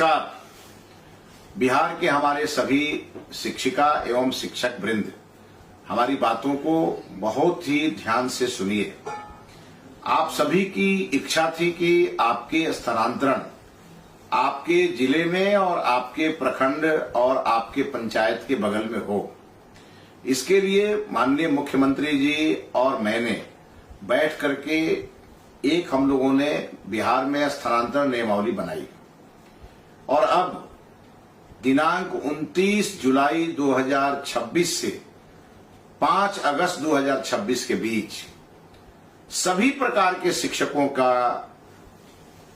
नमस्कार। बिहार के हमारे सभी शिक्षिका एवं शिक्षक वृंद हमारी बातों को बहुत ही ध्यान से सुनिए। आप सभी की इच्छा थी कि आपके स्थानांतरण आपके जिले में और आपके प्रखंड और आपके पंचायत के बगल में हो। इसके लिए माननीय मुख्यमंत्री जी और मैंने बैठ करके एक हम लोगों ने बिहार में स्थानांतरण नियमावली बनाई और अब दिनांक 29 जुलाई 2026 से 5 अगस्त 2026 के बीच सभी प्रकार के शिक्षकों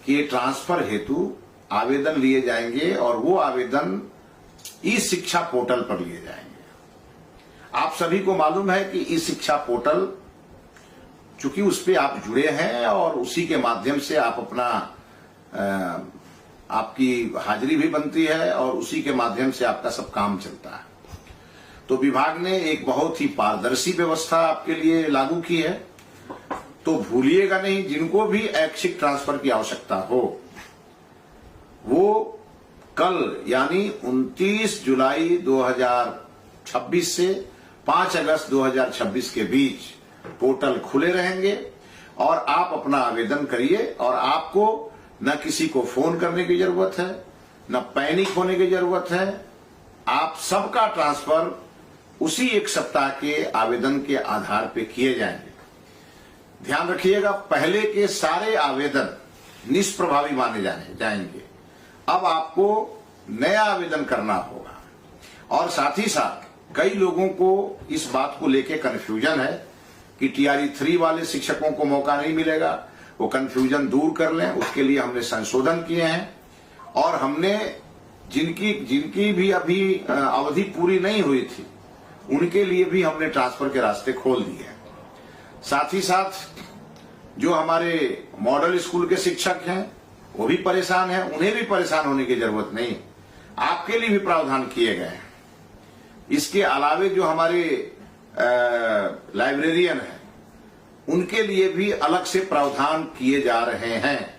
के ट्रांसफर हेतु आवेदन लिए जाएंगे और वो आवेदन ई शिक्षा पोर्टल पर लिए जाएंगे। आप सभी को मालूम है कि ई शिक्षा पोर्टल चूंकि उस पे आप जुड़े हैं और उसी के माध्यम से आप अपना आपकी हाजिरी भी बनती है और उसी के माध्यम से आपका सब काम चलता है। तो विभाग ने एक बहुत ही पारदर्शी व्यवस्था आपके लिए लागू की है। तो भूलिएगा नहीं, जिनको भी ऐच्छिक ट्रांसफर की आवश्यकता हो वो कल यानी 29 जुलाई 2026 से 5 अगस्त 2026 के बीच पोर्टल खुले रहेंगे और आप अपना आवेदन करिए। और आपको न किसी को फोन करने की जरूरत है, न पैनिक होने की जरूरत है। आप सबका ट्रांसफर उसी एक सप्ताह के आवेदन के आधार पर किए जाएंगे। ध्यान रखिएगा, पहले के सारे आवेदन निष्प्रभावी माने जाएंगे। अब आपको नया आवेदन करना होगा। और साथ ही साथ कई लोगों को इस बात को लेकर कंफ्यूजन है कि टीआरई 3 वाले शिक्षकों को मौका नहीं मिलेगा। वो कंफ्यूजन दूर कर लें, उसके लिए हमने संशोधन किए हैं और हमने जिनकी भी अभी अवधि पूरी नहीं हुई थी उनके लिए भी हमने ट्रांसफर के रास्ते खोल दिए हैं। साथ ही साथ जो हमारे मॉडल स्कूल के शिक्षक हैं वो भी परेशान हैं, उन्हें भी परेशान होने की जरूरत नहीं, आपके लिए भी प्रावधान किए गए हैं। इसके अलावे जो हमारे लाइब्रेरियन हैं उनके लिए भी अलग से प्रावधान किए जा रहे हैं।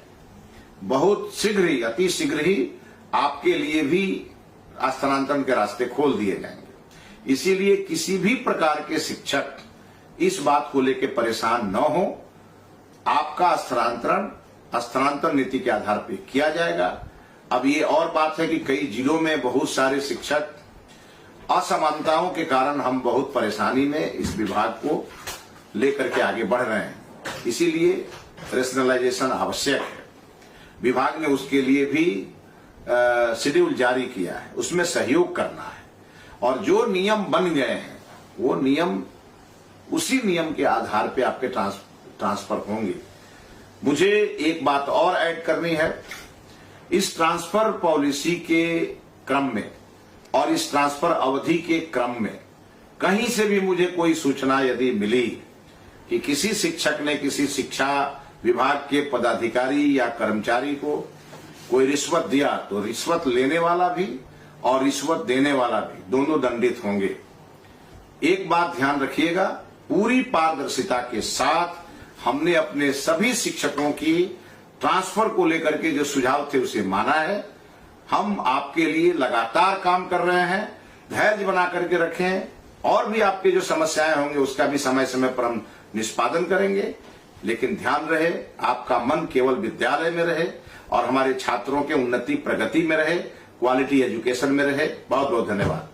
बहुत शीघ्र ही, अति शीघ्र ही आपके लिए भी स्थानांतरण के रास्ते खोल दिए जाएंगे। इसीलिए किसी भी प्रकार के शिक्षक इस बात को लेकर परेशान न हो। आपका स्थानांतरण नीति के आधार पर किया जाएगा। अब ये और बात है कि कई जिलों में बहुत सारे शिक्षक असमानताओं के कारण हम बहुत परेशानी में इस विभाग को लेकर के आगे बढ़ रहे हैं। इसीलिए रेशनलाइजेशन आवश्यक है। विभाग ने उसके लिए भी शेड्यूल जारी किया है, उसमें सहयोग करना है और जो नियम बन गए हैं वो नियम उसी नियम के आधार पे आपके ट्रांसफर होंगे। मुझे एक बात और ऐड करनी है। इस ट्रांसफर पॉलिसी के क्रम में और इस ट्रांसफर अवधि के क्रम में कहीं से भी मुझे कोई सूचना यदि मिली कि किसी शिक्षक ने किसी शिक्षा विभाग के पदाधिकारी या कर्मचारी को कोई रिश्वत दिया तो रिश्वत लेने वाला भी और रिश्वत देने वाला भी दोनों दंडित होंगे। एक बात ध्यान रखिएगा, पूरी पारदर्शिता के साथ हमने अपने सभी शिक्षकों की ट्रांसफर को लेकर के जो सुझाव थे उसे माना है। हम आपके लिए लगातार काम कर रहे हैं। धैर्य बना करके रखें और भी आपके जो समस्याएं होंगे उसका भी समय समय पर हम निष्पादन करेंगे। लेकिन ध्यान रहे, आपका मन केवल विद्यालय में रहे और हमारे छात्रों के उन्नति प्रगति में रहे, क्वालिटी एजुकेशन में रहे। बहुत बहुत धन्यवाद।